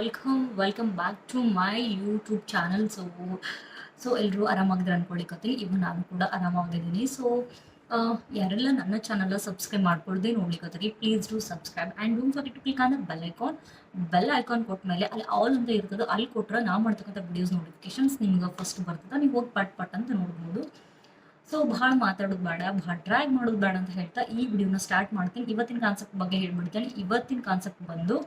Welcome back to my YouTube channel. So ಎಲ್ಲರೂ ಆರಾಮಾಗಿದ್ರೆ ಅನ್ಕೊಳಿಕತ್ತೀನಿ. ಇವು ನಾನು ಕೂಡ ಆರಾಮಾಗಿದ್ದೀನಿ. ಸೊ ಯಾರೆಲ್ಲ ನನ್ನ ಚಾನಲ್ ಸಬ್ಸ್ಕ್ರೈಬ್ ಮಾಡ್ಕೊಳ್ದೆ ನೋಡ್ಲಿಕ್ಕತ್ತೀರಿ, please do subscribe and don't forget to click on the bell icon ಕೊಟ್ಟ ಮೇಲೆ ಅಲ್ಲಿ ಆಲ್ ಅಂತ ಇರ್ತದೆ. ಅಲ್ಲಿ ಕೊಟ್ಟರೆ ನಾವು ಮಾಡ್ತಕ್ಕಂಥ ವಿಡಿಯೋಸ್ ನೋಟಿಫಿಕೇಶನ್ಸ್ ನಿಮ್ಗೆ ಫಸ್ಟ್ ಬರ್ತದೆ. ನೀವು ಹೋಗಿ ಪಟ್ ಅಂತ ನೋಡ್ಬೋದು. ಸೊ ಭಾಳ ಮಾತಾಡೋದು ಬೇಡ, ಭಾಳ ಡ್ರ್ಯಾಗ್ ಮಾಡೋದು ಬೇಡ ಅಂತ ಹೇಳ್ತಾ ಈ ವಿಡಿಯೋನ ಸ್ಟಾರ್ಟ್ ಮಾಡ್ತೀನಿ. ಇವತ್ತಿನ ಕಾನ್ಸೆಪ್ಟ್ ಬಗ್ಗೆ ಹೇಳ್ಬಿಡ್ತೇನೆ. ಇವತ್ತಿನ ಕಾನ್ಸೆಪ್ಟ್ ಬಂದು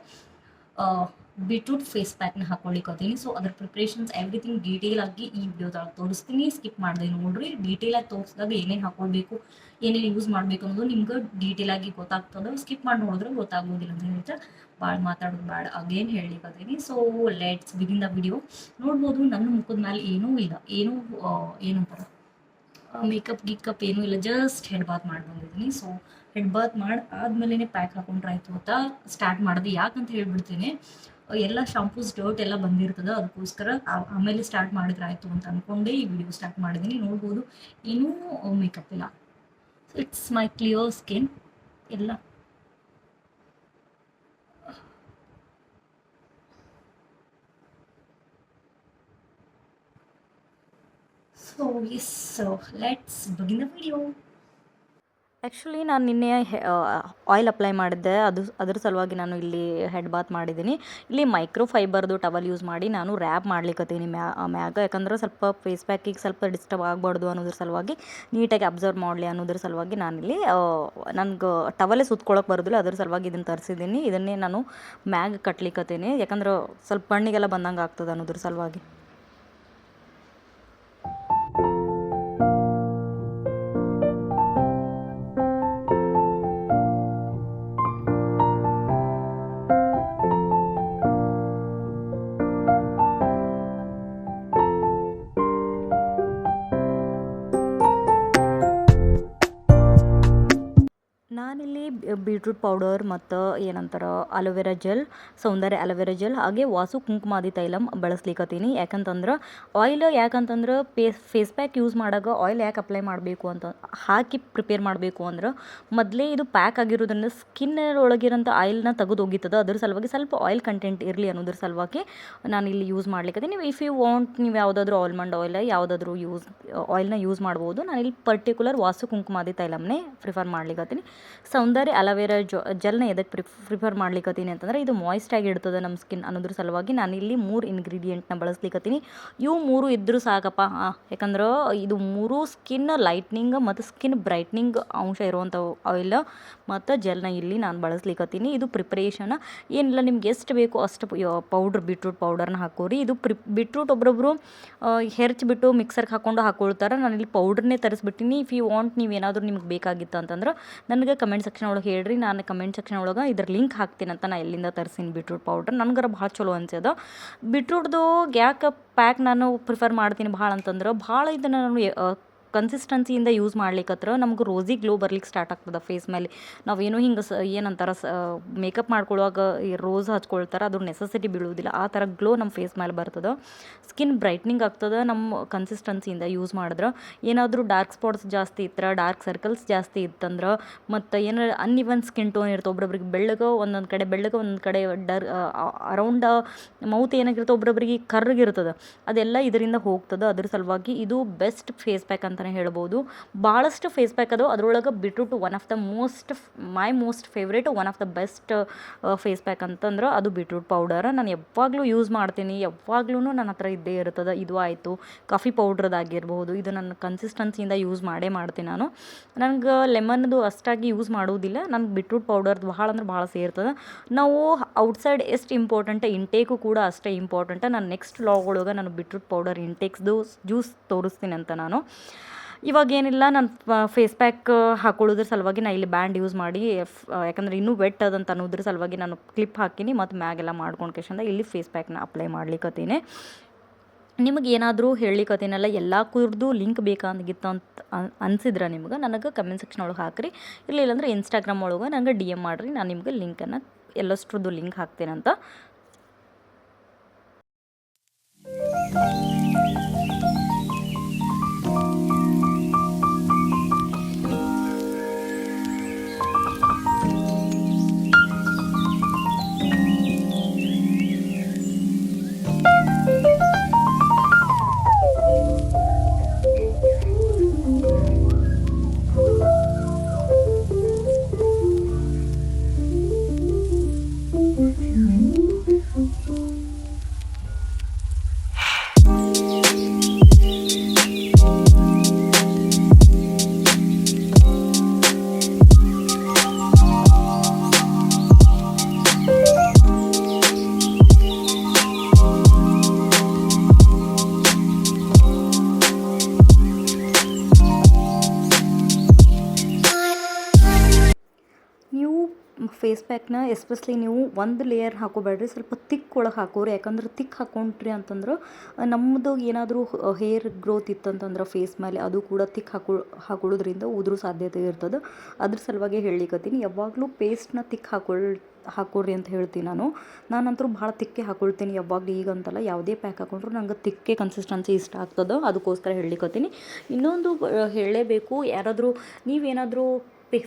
ಬೀಟ್ರೂಟ್ ಫೇಸ್ ಪ್ಯಾಕ್ನ ಹಾಕೊಳ್ಳಿಕ್ಕತ್ತೀನಿ. ಸೊ ಅದ್ರ ಪ್ರಿಪ್ರೇಷನ್ಸ್ ಎವ್ರಿಥಿಂಗ್ ಡೀಟೇಲ್ ಆಗಿ ಈ ವಿಡಿಯೋದಾಗ ತೋರಿಸ್ತೀನಿ. ಸ್ಕಿಪ್ ಮಾಡಿದೆ ನೋಡ್ರಿ. ಡೀಟೇಲ್ ಆಗಿ ತೋರಿಸಿದಾಗ ಏನೇನು ಹಾಕೊಳ್ಬೇಕು, ಏನೇನು ಯೂಸ್ ಮಾಡಬೇಕು ಅನ್ನೋದು ನಿಮ್ಗೆ ಡೀಟೇಲ್ ಆಗಿ ಗೊತ್ತಾಗ್ತದೆ. ಸ್ಕಿಪ್ ಮಾಡಿ ನೋಡಿದ್ರೆ ಗೊತ್ತಾಗೋದಿಲ್ಲ ಅಂತ ಹೇಳ್ತಾ ಭಾಳ ಮಾತಾಡೋದು ಬೇಡ ಅಗೇನ್ ಹೇಳಿಕತ್ತೀನಿ. So let's begin the video. ನೋಡ್ಬೋದು ನನ್ನ ಮುಖದ ಮೇಲೆ ಏನೂ ಇಲ್ಲ, ಏನಂತಾರ ಮೇಕಪ್ ಗಿಕಪ್ ಏನೂ ಇಲ್ಲ, ಜಸ್ಟ್ ಹೆಡ್ ಬಾತ್ ಮಾಡಿ ಬಂದಿದ್ದೀನಿ. ಸೊ ಹೆಡ್ ಬಾತ್ ಮಾಡಿ ಆದ್ಮೇಲೆ ಪ್ಯಾಕ್ ಹಾಕೊಂಡ್ರೆ ಆಯ್ತು ಅಂತ ಸ್ಟಾರ್ಟ್ ಮಾಡೋದು. ಯಾಕಂತ ಹೇಳ್ಬಿಡ್ತೀನಿ, ಎಲ್ಲ ಶಾಂಪೂಸ್ ಡರ್ಟ್ ಎಲ್ಲ ಬಂದಿರ್ತದೆ, ಅದಕ್ಕೋಸ್ಕರ ಆಮೇಲೆ ಸ್ಟಾರ್ಟ್ ಮಾಡಿದ್ರೆ ಆಯಿತು ಅಂತ ಅಂದ್ಕೊಂಡೆ ಈ ವಿಡಿಯೋ ಸ್ಟಾರ್ಟ್ ಮಾಡಿದ್ದೀನಿ. ನೋಡ್ಬೋದು ಏನೂ ಮೇಕಪ್ ಇಲ್ಲ. So it's my clear skin ಎಲ್ಲ. So yes, let's begin the video. Actually ನಾನು ನಿನ್ನೆ ಆಯಿಲ್ ಅಪ್ಲೈ ಮಾಡಿದ್ದೆ, ಅದ್ರ ಸಲುವಾಗಿ ನಾನು ಇಲ್ಲಿ ಹೆಡ್ ಬಾತ್ ಮಾಡಿದ್ದೀನಿ. ಇಲ್ಲಿ ಮೈಕ್ರೋ ಫೈಬರ್ದು ಟವಲ್ ಯೂಸ್ ಮಾಡಿ ನಾನು ರ್ಯಾಪ್ ಮಾಡ್ಲಿಕ್ಕತ್ತೀನಿ ಮ್ಯಾಗ. ಯಾಕಂದ್ರೆ ಸ್ವಲ್ಪ ಫೇಸ್ ಪ್ಯಾಕಿಗೆ ಸ್ವಲ್ಪ ಡಿಸ್ಟರ್ಬ್ ಆಗಬಾರ್ದು ಅನ್ನೋದ್ರ ಸಲುವಾಗಿ, ನೀಟಾಗಿ ಅಬ್ಸರ್ವ್ ಮಾಡಲಿ ಅನ್ನೋದ್ರ ಸಲುವಾಗಿ ನಾನಿಲ್ಲಿ ನನಗೆ ಟವಲೇ ಸುತ್ಕೊಳ್ಳೋಕೆ ಬರೋದಿಲ್ಲ, ಅದ್ರ ಸಲುವಾಗಿ ಇದನ್ನು ತರಿಸಿದ್ದೀನಿ. ಇದನ್ನೇ ನಾನು ಮ್ಯಾಗ ಕಟ್ಲಿಕ್ಕತ್ತೀನಿ, ಯಾಕಂದ್ರೆ ಸ್ವಲ್ಪ ಕಣ್ಣಿಗೆಲ್ಲ ಬಂದಂಗೆ ಆಗ್ತದೆ ಅನ್ನೋದ್ರ ಸಲುವಾಗಿ. ನಾನಿಲ್ಲಿ ಬೀಟ್ರೂಟ್ ಪೌಡರ್ ಮತ್ತು ಏನಂತಾರೆ ಅಲೋವೆರಾ ಜೆಲ್, ಸೌಂದರ್ಯ ಅಲೋವೆರಾ ಜೆಲ್, ಹಾಗೆ ವಾಸು ಕುಂಕುಮಾದಿ ತೈಲಂ ಬಳಸ್ಲಿಕ್ಕತ್ತೀನಿ. ಯಾಕಂತಂದ್ರೆ ಆಯಿಲ್, ಯಾಕಂತಂದ್ರೆ ಫೇಸ್ ಪ್ಯಾಕ್ ಯೂಸ್ ಮಾಡಾಗ ಆಯಿಲ್ ಯಾಕೆ ಅಪ್ಲೈ ಮಾಡಬೇಕು ಅಂತ ಹಾಕಿ ಪ್ರಿಪೇರ್ ಮಾಡಬೇಕು ಅಂದ್ರೆ, ಮೊದಲೇ ಇದು ಪ್ಯಾಕ್ ಆಗಿರೋದ್ರಿಂದ ಸ್ಕಿನ್ ಒಳಗಿರೋಂಥ ಆಯಿಲ್ನ ತೆಗೆದು ಹೋಗಿರ್ತದೆ. ಅದ್ರ ಸಲುವಾಗಿ ಸ್ವಲ್ಪ ಆಯಿಲ್ ಕಂಟೆಂಟ್ ಇರಲಿ ಅನ್ನೋದ್ರ ಸಲುವಾಗಿ ನಾನು ಇಲ್ಲಿ ಯೂಸ್ ಮಾಡ್ಲಿಕ್ಕತ್ತೀನಿ. ನೀವು ಇಫ್ ಯು ವಾಂಟ್, ನೀವು ಯಾವುದಾದ್ರೂ ಆಲ್ಮಂಡ್ ಆಯಿಲ್ ಯಾವುದಾದ್ರೂ ಆಯಿಲ್ನ ಯೂಸ್ ಮಾಡ್ಬೋದು. ನಾನಿಲ್ಲಿ ಪರ್ಟಿಕ್ಯುಲರ್ ವಾಸು ಕುಂಕುಮಾದಿ ತೈಲಂನೇ ಪ್ರಿಫರ್ ಮಾಡ್ಲಿಕ್ಕತ್ತೀನಿ. ಸೌಂದರ್ಯ ಅಲೋವೆರಾ ಜೆಲ್ನ ಎದಕ್ಕೆ ಪ್ರಿಫರ್ ಮಾಡ್ಲಿಕ್ಕತ್ತೀನಿ ಅಂತಂದ್ರೆ, ಇದು ಮಾಯ್ಸ್ಟ್ ಆಗಿ ಇಡ್ತದೆ ನಮ್ಮ ಸ್ಕಿನ್ ಅನ್ನೋದ್ರ ಸಲುವಾಗಿ ನಾನಿಲ್ಲಿ 3 ಇಂಗ್ರೀಡಿಯೆಂಟ್ನ ಬಳಸ್ಲಿಕ್ಕತ್ತೀನಿ. ಇವು 3 ಇದ್ದರೂ ಸಾಕಪ್ಪ, ಯಾಕಂದ್ರೆ ಇದು 3 ಸ್ಕಿನ್ ಲೈಟ್ನಿಂಗ್ ಮತ್ತು ಸ್ಕಿನ್ ಬ್ರೈಟ್ನಿಂಗ್ ಅಂಶ ಇರುವಂಥ ಆಯಿಲ್ ಮತ್ತು ಜೆಲ್ನ ಇಲ್ಲಿ ನಾನು ಬಳಸ್ಲಿಕ್ಕತ್ತೀನಿ. ಇದು ಪ್ರಿಪ್ರೇಷನ್ ಏನಿಲ್ಲ, ನಿಮ್ಗೆ ಎಷ್ಟು ಬೇಕು ಅಷ್ಟು ಪೌಡ್ರ್, ಬೀಟ್ರೂಟ್ ಪೌಡರ್ನ ಹಾಕೋರಿ. ಇದು ಬೀಟ್ರೂಟ್ ಒಬ್ಬೊಬ್ಬರು ಹೆರ್ಚ್ಬಿಟ್ಟು ಮಿಕ್ಸರ್ಗೆ ಹಾಕ್ಕೊಂಡು ಹಾಕೊಳ್ತಾರೆ. ನಾನಿಲ್ಲಿ ಪೌಡ್ರನ್ನೇ ತರಿಸ್ಬಿಟ್ಟಿನಿ. ಇಫ್ ಯು ವಾಂಟ್, ನೀವೇನಾದರೂ ನಿಮ್ಗೆ ಬೇಕಾಗಿತ್ತು ಅಂತಂದ್ರೆ ನನಗೆ ಕಮೆಂಟ್ ಸೆಕ್ಷನ್ ಒಳಗೆ ಹೇಳ್ರಿ. ನಾನು ಕಮೆಂಟ್ ಸೆಕ್ಷನ್ ಒಳಗೆ ಇದ್ರ ಲಿಂಕ್ ಹಾಕ್ತೀನಿ ಅಂತ. ನಾನು ಎಲ್ಲಿಂದ ತರಿಸಿನಿ ಬೀಟ್ರೂಟ್ ಪೌಡರ್, ನನಗರ ಭಾಳ ಚಲೋ ಅನ್ಸ್ಯದ. ಬೀಟ್ರೂಟ್ದು ಯಾಕೆ ಪ್ಯಾಕ್ ನಾನು ಪ್ರಿಫರ್ ಮಾಡ್ತೀನಿ ಭಾಳ ಅಂತಂದ್ರೆ, ಭಾಳ ಇದನ್ನು ನಾನು ಕನ್ಸಿಸ್ಟೆನ್ಸಿಯಿಂದ ಯೂಸ್ ಮಾಡ್ಲಿಕ್ಕತ್ರ ನಮ್ಗೆ ರೋಸಿ ಗ್ಲೋ ಬರ್ಲಿಕ್ಕೆ ಸ್ಟಾರ್ಟ್ ಆಗ್ತದೆ ಫೇಸ್ ಮೇಲೆ. ನಾವೇನೋ ಹಿಂಗೆ ಏನಂತಾರೆ ಮೇಕಪ್ ಮಾಡ್ಕೊಳ್ಳುವಾಗ ಈ ರೋಸ್ ಹಚ್ಕೊಳ್ತಾರೆ, ಅದ್ರ ನೆಸೆಸಿಟಿ ಬೀಳುವುದಿಲ್ಲ. ಆ ಥರ ಗ್ಲೋ ನಮ್ಮ ಫೇಸ್ ಮೇಲೆ ಬರ್ತದೆ, ಸ್ಕಿನ್ ಬ್ರೈಟ್ನಿಂಗ್ ಆಗ್ತದೆ ನಮ್ಮ ಕನ್ಸಿಸ್ಟೆನ್ಸಿಯಿಂದ ಯೂಸ್ ಮಾಡಿದ್ರೆ. ಏನಾದರೂ ಡಾರ್ಕ್ ಸ್ಪಾಟ್ಸ್ ಜಾಸ್ತಿ ಇತ್ತು, ಡಾರ್ಕ್ ಸರ್ಕಲ್ಸ್ ಜಾಸ್ತಿ ಇತ್ತಂದ್ರೆ, ಮತ್ತು ಏನಾರು ಅನ್ಇವನ್ ಸ್ಕಿನ್ ಟೋನ್ ಇರುತ್ತೆ, ಒಬ್ರೊಬ್ರಿಗೆ ಬೆಳ್ಳಗೆ ಒಂದೊಂದು ಕಡೆ ಬೆಳ್ಳಗೆ, ಒಂದೊಂದು ಕಡೆ ಅರೌಂಡ್ ಮೌತ್ ಏನಾಗಿರುತ್ತೆ ಒಬ್ರೊಬ್ರಿಗೆ ಕರ್ರಗಿರ್ತದೆ, ಅದೆಲ್ಲ ಇದರಿಂದ ಹೋಗ್ತದೆ. ಅದ್ರ ಸಲುವಾಗಿ ಇದು ಬೆಸ್ಟ್ ಫೇಸ್ ಪ್ಯಾಕ್ ಅಂತಲೇ ಹೇಳ್ಬೋದು. ಭಾಳಷ್ಟು ಫೇಸ್ ಪ್ಯಾಕ್ ಅದು, ಅದರೊಳಗೆ beetroot one of the most favourite, one of the best face pack ಅಂತಂದ್ರೆ ಅದು ಬೀಟ್ರೂಟ್ ಪೌಡರ್. ನಾನು ಯಾವಾಗಲೂ ಯೂಸ್ ಮಾಡ್ತೀನಿ, ಯಾವಾಗ್ಲೂ ನನ್ನ ಹತ್ರ ಇದ್ದೇ ಇರ್ತದೆ. ಇದು ಆಯಿತು ಕಾಫಿ ಪೌಡ್ರದಾಗಿರ್ಬೋದು, ಇದು ನನ್ನ ಕನ್ಸಿಸ್ಟೆನ್ಸಿಯಿಂದ ಯೂಸ್ ಮಾಡ್ತೀನಿ ನಾನು. ನನಗೆ ಲೆಮನ್ದು ಅಷ್ಟಾಗಿ ಯೂಸ್ ಮಾಡೋದಿಲ್ಲ, ನನಗೆ ಬೀಟ್ರೂಟ್ ಪೌಡರ್ದು ಭಾಳ ಅಂದ್ರೆ ಭಾಳ ಸೇರ್ತದೆ. ನಾವು ಔಟ್ಸೈಡ್ ಎಷ್ಟು ಇಂಪಾರ್ಟೆಂಟ್, ಇಂಟೇಕು ಕೂಡ ಅಷ್ಟೇ ಇಂಪಾರ್ಟೆಂಟ್. ನಾನು ನೆಕ್ಸ್ಟ್ ವ್ಲಾಗ್ ಒಳಗೆ ನಾನು ಬೀಟ್ರೂಟ್ ಪೌಡರ್ ಇಂಟೇಕ್ಸ್ದು ಜ್ಯೂಸ್ ತೋರಿಸ್ತೀನಿ ಅಂತ ನಾನು. ಇವಾಗೇನಿಲ್ಲ, ನಾನು ಫೇಸ್ ಪ್ಯಾಕ್ ಹಾಕೊಳ್ಳೋದ್ರ ಸಲುವಾಗಿ ನಾನು ಇಲ್ಲಿ ಬ್ಯಾಂಡ್ ಯೂಸ್ ಮಾಡಿ, ಯಾಕಂದ್ರೆ ಇನ್ನೂ ವೆಟ್ ಅದಂತ ಅನ್ನೋದ್ರ ಸಲುವಾಗಿ ನಾನು ಕ್ಲಿಪ್ ಹಾಕಿನಿ ಮತ್ತು ಮ್ಯಾಗೆಲ್ಲ ಮಾಡ್ಕೊಂಡು ಕೇಶಂದ ಇಲ್ಲಿ ಫೇಸ್ ಪ್ಯಾಕ್ನ ಅಪ್ಲೈ ಮಾಡ್ಲಿಕ್ಕತ್ತೀನಿ. ನಿಮಗೆ ಏನಾದರೂ ಹೇಳಲಿಕ್ಕತ್ತೀನಲ್ಲ, ಎಲ್ಲ ಕುರ್ದು ಲಿಂಕ್ ಬೇಕಾಗಿತ್ತು ಅಂತ ಅನಿಸಿದ್ರೆ ನಿಮ್ಗೆ ನನಗೆ ಕಮೆಂಟ್ ಸೆಕ್ಷನ್ ಒಳಗೆ ಹಾಕಿರಿ. ಇಲ್ಲಾಂದ್ರೆ ಇನ್ಸ್ಟಾಗ್ರಾಮ್ ಒಳಗೆ ನನಗೆ DM ಮಾಡಿರಿ, ನಾನು ನಿಮ್ಗೆ ಲಿಂಕನ್ನು ಎಲ್ಲಷ್ಟ್ರದ್ದು ಲಿಂಕ್ ಹಾಕ್ತೇನಂತ. ಫೇಸ್ ಪ್ಯಾಕ್ನ ಎಸ್ಪೆಷಲಿ ನೀವು ಒಂದು ಲೇಯರ್ ಹಾಕೋಬೇಡ್ರಿ, ಸ್ವಲ್ಪ ತಿಕ್ ಒಳಗೆ ಹಾಕೋರಿ. ಯಾಕಂದ್ರೆ ತಿಕ್ ಹಾಕೊಂಡ್ರಿ ಅಂತಂದ್ರೆ ನಮ್ಮದು ಏನಾದರೂ ಹೇರ್ ಗ್ರೋತ್ ಇತ್ತಂತಂದ್ರೆ ಫೇಸ್ ಮೇಲೆ ಅದು ಕೂಡ ತಿಕ್ ಹಾಕೊಳ್ಳೋದ್ರಿಂದ ಉದುರೋ ಸಾಧ್ಯತೆ ಇರ್ತದೆ. ಅದ್ರ ಸಲುವಾಗಿ ಹೇಳಲಿಕತ್ತೀನಿ, ಯಾವಾಗಲೂ ಪೇಸ್ಟ್ನ ತಿಕ್ ಹಾಕೋರಿ ಅಂತ ಹೇಳ್ತೀನಿ ನಾನಂತರೂ ಭಾಳ ತಿಕ್ಕೆ ಹಾಕೊಳ್ತೀನಿ ಯಾವಾಗಲೂ. ಈಗಂತಲ್ಲ, ಯಾವುದೇ ಪ್ಯಾಕ್ ಹಾಕೊಂಡ್ರು ನಂಗೆ ತಿಕ್ಕೆ ಕನ್ಸಿಸ್ಟೆನ್ಸಿ ಇಷ್ಟ ಆಗ್ತದೆ, ಅದಕ್ಕೋಸ್ಕರ ಹೇಳಲಿಕತ್ತೀನಿ. ಇನ್ನೊಂದು ಹೇಳಲೇಬೇಕು, ಯಾರಾದರೂ ನೀವೇನಾದರೂ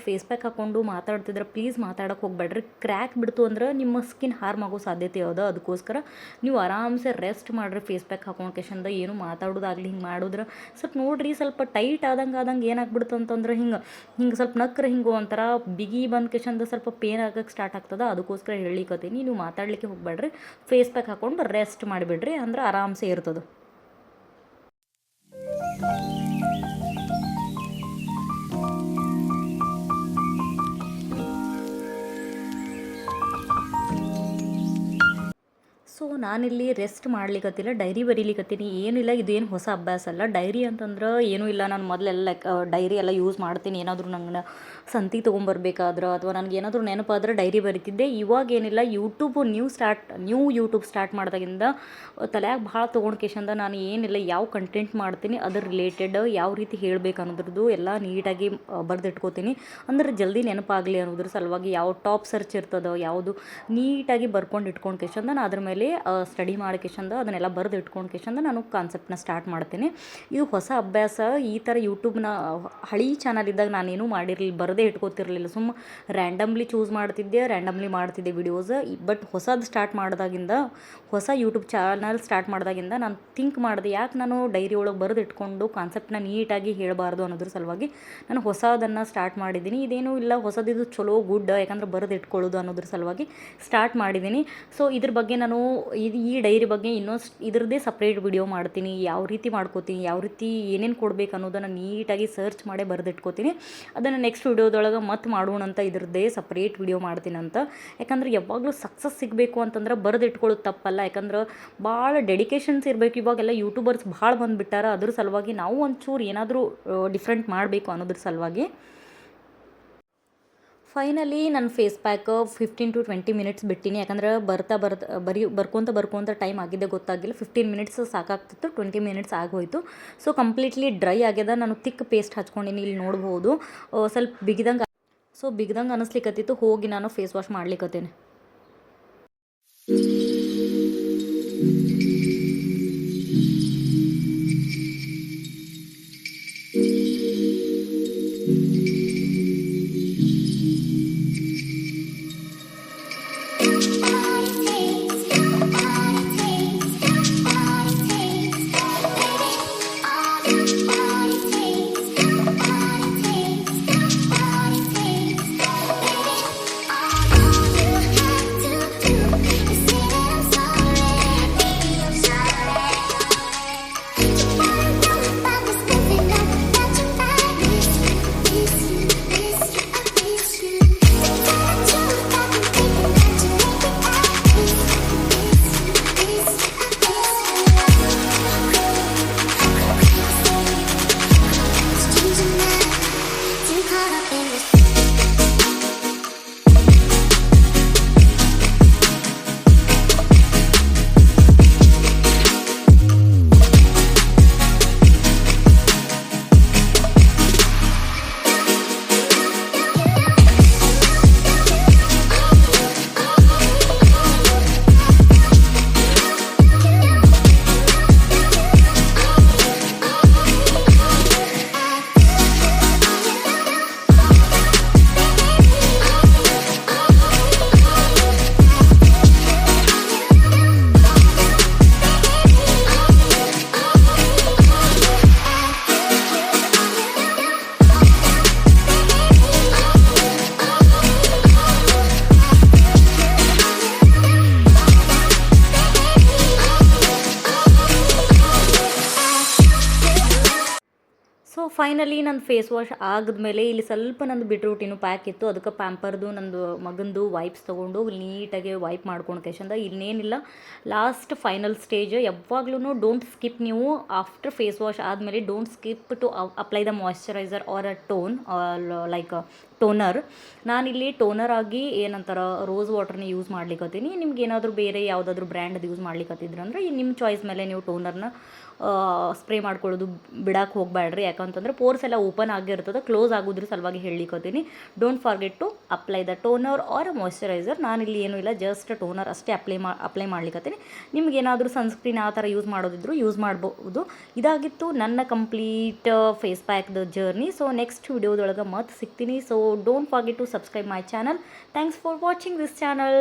ಫೇಸ್ ಪ್ಯಾಕ್ ಹಾಕ್ಕೊಂಡು ಮಾತಾಡ್ತಿದ್ರೆ ಪ್ಲೀಸ್ ಮಾತಾಡೋಕೆ ಹೋಗ್ಬೇಡ್ರಿ. ಕ್ರ್ಯಾಕ್ ಬಿಡ್ತು ಅಂದ್ರೆ ನಿಮ್ಮ ಸ್ಕಿನ್ ಹಾರ್ಮ್ ಆಗೋ ಸಾಧ್ಯತೆ ಅದ. ಅದಕ್ಕೋಸ್ಕರ ನೀವು ಆರಾಮ್ಸೆ ರೆಸ್ಟ್ ಮಾಡಿರಿ ಫೇಸ್ ಪ್ಯಾಕ್ ಹಾಕೊಂಡ್ಕೇಶಂದ. ಏನು ಮಾತಾಡೋದಾಗಲಿ ಹಿಂಗೆ ಮಾಡಿದ್ರೆ ಸ್ವಲ್ಪ ನೋಡಿರಿ, ಸ್ವಲ್ಪ ಟೈಟ್ ಆದಂಗೆ ಏನಾಗ್ಬಿಡ್ತು ಅಂತಂದ್ರೆ ಹಿಂಗೆ ಸ್ವಲ್ಪ ನಕ್ರೆ ಹಿಂಗೆ ಒಂಥರ ಬಿಗಿ ಬಂದ್ಕೇಶಂದ ಸ್ವಲ್ಪ ಪೇನ್ ಆಗಕ್ಕೆ ಸ್ಟಾರ್ಟ್ ಆಗ್ತದೆ. ಅದಕ್ಕೋಸ್ಕರ ಹೇಳಿಕತ್ತೀನಿ, ನೀವು ಮಾತಾಡಲಿಕ್ಕೆ ಹೋಗ್ಬೇಡ್ರಿ, ಫೇಸ್ ಪ್ಯಾಕ್ ಹಾಕ್ಕೊಂಡು ರೆಸ್ಟ್ ಮಾಡಿಬಿಡ್ರಿ, ಅಂದ್ರೆ ಆರಾಮ್ಸೆ ಇರ್ತದೆ. ಸೊ ನಾನಿಲ್ಲಿ ರೆಸ್ಟ್ ಮಾಡ್ಲಿಕ್ಕತ್ತಿಲ್ಲ, ಡೈರಿ ಬರೀಲಿಕ್ಕತ್ತೀನಿ. ಏನಿಲ್ಲ, ಇದೇನು ಹೊಸ ಅಭ್ಯಾಸ ಅಲ್ಲ. ಡೈರಿ ಅಂತಂದ್ರೆ ಏನೂ ಇಲ್ಲ, ನಾನು ಮೊದಲೆಲ್ಲ ಡೈರಿ ಎಲ್ಲ ಯೂಸ್ ಮಾಡ್ತೀನಿ. ಏನಾದರೂ ನಂಗೆ ಸಂತಿ ತೊಗೊಂಬರ್ಬೇಕಾದ್ರೆ ಅಥವಾ ನನಗೆ ಏನಾದರೂ ನೆನಪಾದ್ರೆ ಡೈರಿ ಬರೀತಿದ್ದೆ. ಇವಾಗೇನಿಲ್ಲ, ನ್ಯೂ ಯೂಟ್ಯೂಬ್ ಸ್ಟಾರ್ಟ್ ಮಾಡಿದಾಗಿಂದ ತಲೆಯಾಗ ಭಾಳ ತೊಗೊಂಡ್ಕೇಶಂದ ನಾನು ಏನಿಲ್ಲ, ಯಾವ ಕಂಟೆಂಟ್ ಮಾಡ್ತೀನಿ ಅದ್ರ ರಿಲೇಟೆಡ್ ಯಾವ ರೀತಿ ಹೇಳಬೇಕು ಅನ್ನೋದ್ರದ್ದು ಎಲ್ಲ ನೀಟಾಗಿ ಬರೆದಿಟ್ಕೋತೀನಿ. ಅಂದ್ರೆ ಜಲ್ದಿ ನೆನಪಾಗಲಿ ಅನ್ನೋದ್ರ ಸಲುವಾಗಿ ಯಾವ ಟಾಪ್ ಸರ್ಚ್ ಇರ್ತದೋ ಯಾವುದು ನೀಟಾಗಿ ಬರ್ಕೊಂಡು ಇಟ್ಕೊಂಡ್ಕೇಶಂದ ನಾನು ಅದ್ರ ಮೇಲೆ ಸ್ಟಡಿ ಮಾಡ್ಕೇಶಂದ ಅದನ್ನೆಲ್ಲ ಬರೆದು ಇಟ್ಕೊಂಡ್ಕೇಶಂದ ನಾನು ಕಾನ್ಸೆಪ್ಟನ್ನ ಸ್ಟಾರ್ಟ್ ಮಾಡ್ತೀನಿ. ಇದು ಹೊಸ ಅಭ್ಯಾಸ. ಈ ಥರ ಯೂಟ್ಯೂಬ್ನ ಹಳಿ ಚಾನಲ್ ಇದ್ದಾಗ ನಾನೇನೂ ಮಾಡಿರಲಿಲ್ಲ, ಬರದೇ ಇಟ್ಕೋತಿರ್ಲಿಲ್ಲ. ರ್ಯಾಂಡಮ್ಲಿ ಚೂಸ್ ಮಾಡ್ತಿದ್ದೆ ವಿಡಿಯೋಸ್. ಬಟ್ ಹೊಸದು ಸ್ಟಾರ್ಟ್ ಮಾಡಿದಾಗಿಂದ, ಹೊಸ ಯೂಟ್ಯೂಬ್ ಚಾನಲ್ ಸ್ಟಾರ್ಟ್ ಮಾಡಿದಾಗಿಂದ ನಾನು ಥಿಂಕ್ ಮಾಡಿದೆ, ಯಾಕೆ ನಾನು ಡೈರಿ ಒಳಗೆ ಬರೆದು ಇಟ್ಕೊಂಡು ಕಾನ್ಸೆಪ್ಟನ್ನ ನೀಟಾಗಿ ಹೇಳಬಾರ್ದು ಅನ್ನೋದ್ರ ಸಲುವಾಗಿ ನಾನು ಹೊಸದನ್ನು ಸ್ಟಾರ್ಟ್ ಮಾಡಿದ್ದೀನಿ. ಇದೇನೂ ಇಲ್ಲ ಹೊಸದಿದು ಚಲೋ ಗುಡ್, ಯಾಕಂದ್ರೆ ಬರೆದು ಇಟ್ಕೊಳ್ಳೋದು ಅನ್ನೋದ್ರ ಸಲುವಾಗಿ ಸ್ಟಾರ್ಟ್ ಮಾಡಿದ್ದೀನಿ. ಸೊ ಇದ್ರ ಬಗ್ಗೆ ನಾನು ಈ ಡೈರಿ ಬಗ್ಗೆ ಇದ್ರದ್ದೇ ಸಪ್ರೇಟ್ ವಿಡಿಯೋ ಮಾಡ್ತೀನಿ. ಯಾವ ರೀತಿ ಮಾಡ್ಕೋತೀನಿ, ಯಾವ ರೀತಿ ಏನೇನು ಕೊಡ್ಬೇಕು ಅನ್ನೋದನ್ನು ನೀಟಾಗಿ ಸರ್ಚ್ ಮಾಡೇ ಬರೆದಿಟ್ಕೋತೀನಿ. ಅದನ್ನು ನೆಕ್ಸ್ಟ್ ವಿಡಿಯೋದೊಳಗೆ ಮತ್ತೆ ಮಾಡೋಣಂತ ಇದ್ರದ್ದೇ ಸಪ್ರೇಟ್ ವಿಡಿಯೋ ಮಾಡ್ತೀನಂತ. ಯಾಕಂದ್ರೆ ಯಾವಾಗಲೂ ಸಕ್ಸಸ್ ಸಿಗಬೇಕು ಅಂತಂದ್ರೆ ಬರೆದಿಟ್ಕೊಳ್ಳೋದು ತಪ್ಪಲ್ಲ. ಯಾಕಂದ್ರೆ ಭಾಳ ಡೆಡಿಕೇಶನ್ಸ್ ಇರಬೇಕು. ಇವಾಗೆಲ್ಲ ಯೂಟ್ಯೂಬರ್ಸ್ ಭಾಳ ಬಂದುಬಿಟ್ಟಾರ. ಅದ್ರ ಸಲುವಾಗಿ ನಾವು ಒಂಚೂರು ಏನಾದರೂ ಡಿಫ್ರೆಂಟ್ ಮಾಡಬೇಕು ಅನ್ನೋದ್ರ ಸಲುವಾಗಿ. ಫೈನಲಿ ನನ್ನ ಫೇಸ್ ಪ್ಯಾಕ್ 15 to 20 ಮಿನಿಟ್ಸ್ ಬಿಟ್ಟಿನಿ. ಯಾಕಂದ್ರೆ ಬರ್ಕೊತ ಟೈಮ್ ಆಗಿದ್ದೆ ಗೊತ್ತಾಗಿಲ್ಲ. 15 ಮಿನಿಟ್ಸ್ ಸಾಕಾಗ್ತಿತ್ತು, 20 ಮಿನಿಟ್ಸ್ ಆಗೋಯ್ತು. ಸೊ ಕಂಪ್ಲೀಟ್ಲಿ ಡ್ರೈ ಆಗ್ಯದ. ನಾನು ತಿಕ್ ಪೇಸ್ಟ್ ಹಚ್ಕೊಂಡಿನಿ, ಇಲ್ಲಿ ನೋಡ್ಬೋದು. ಸ್ವಲ್ಪ ಬಿಗ್ದಂಗೆ ಅನ್ನಿಸ್ಲಿಕ್ಕತ್ತಿತ್ತು. ಹೋಗಿ ನಾನು ಫೇಸ್ ವಾಶ್ ಮಾಡ್ಲಿಕ್ಕತ್ತೇನೆ. ಸೊ ಫೈನಲಿ ನಂದು ಫೇಸ್ ವಾಶ್ ಆಗಿದ್ಮೇಲೆ ಇಲ್ಲಿ ಸ್ವಲ್ಪ ನಂದು ಬೀಟ್ರೂಟ್ ಇನ್ನೂ ಪ್ಯಾಕ್ ಇತ್ತು. ಅದಕ್ಕೆ ಪ್ಯಾಂಪರ್ದು ನಂದು ಮಗಂದು ವೈಪ್ಸ್ ತೊಗೊಂಡು ನೀಟಾಗಿ ವೈಪ್ ಮಾಡ್ಕೊಂಡು ಕೇಶಂದ. ಇನ್ನೇನಿಲ್ಲ, ಲಾಸ್ಟ್ ಫೈನಲ್ ಸ್ಟೇಜ್. ಯಾವಾಗ್ಲೂ ಡೋಂಟ್ ಸ್ಕಿಪ್, ನೀವು ಆಫ್ಟರ್ ಫೇಸ್ ವಾಶ್ ಆದಮೇಲೆ don't skip to apply the moisturiser or a tone like toner. ನಾನಿಲ್ಲಿ ಟೋನರ್ ಆಗಿ ಏನಂತಾರೆ ರೋಸ್ ವಾಟರ್ನ ಯೂಸ್ ಮಾಡ್ಲಿಕ್ಕತ್ತೀನಿ. ನಿಮ್ಗೆ ಏನಾದರೂ ಬೇರೆ ಯಾವುದಾದ್ರೂ ಬ್ರ್ಯಾಂಡ್ದು ಯೂಸ್ ಮಾಡ್ಲಿಕ್ಕತ್ತಿದ್ರು ಅಂದ್ರೆ ಈ ನಿಮ್ಮ ಚಾಯ್ಸ್ ಮೇಲೆ ನೀವು ಟೋನರ್ನ ಸ್ಪ್ರೇ ಮಾಡ್ಕೊಳ್ಳೋದು ಬಿಡಕ್ಕೆ ಹೋಗಬೇಡ್ರಿ. ಯಾಕಂತಂದ್ರೆ ಪೋರ್ಸ್ ಎಲ್ಲ ಓಪನ್ ಆಗಿರ್ತದೆ, ಕ್ಲೋಸ್ ಆಗೋದ್ರ ಸಲುವಾಗಿ ಹೇಳಿಕತ್ತೀನಿ. Don't forget to apply the toner or moisturiser. ನಾನಿಲ್ಲಿ ಏನೂ ಇಲ್ಲ, ಜಸ್ಟ್ ಟೋನರ್ ಅಷ್ಟೇ ಅಪ್ಲೈ ಮಾಡ್ಲಿಕ್ಕತ್ತೀನಿ. ನಿಮ್ಗೆ ಏನಾದರೂ ಸನ್ಸ್ಕ್ರೀನ್ ಆ ಥರ ಯೂಸ್ ಮಾಡೋದಿದ್ರು ಯೂಸ್ ಮಾಡ್ಬೋದು. ಇದಾಗಿತ್ತು ನನ್ನ ಕಂಪ್ಲೀಟ್ ಫೇಸ್ ಪ್ಯಾಕ್ದು ಜರ್ನಿ. ಸೊ ನೆಕ್ಸ್ಟ್ ವಿಡಿಯೋದೊಳಗೆ ಮತ್ತೆ ಸಿಗ್ತೀನಿ. So don't forget to subscribe my channel. Thanks for watching this channel.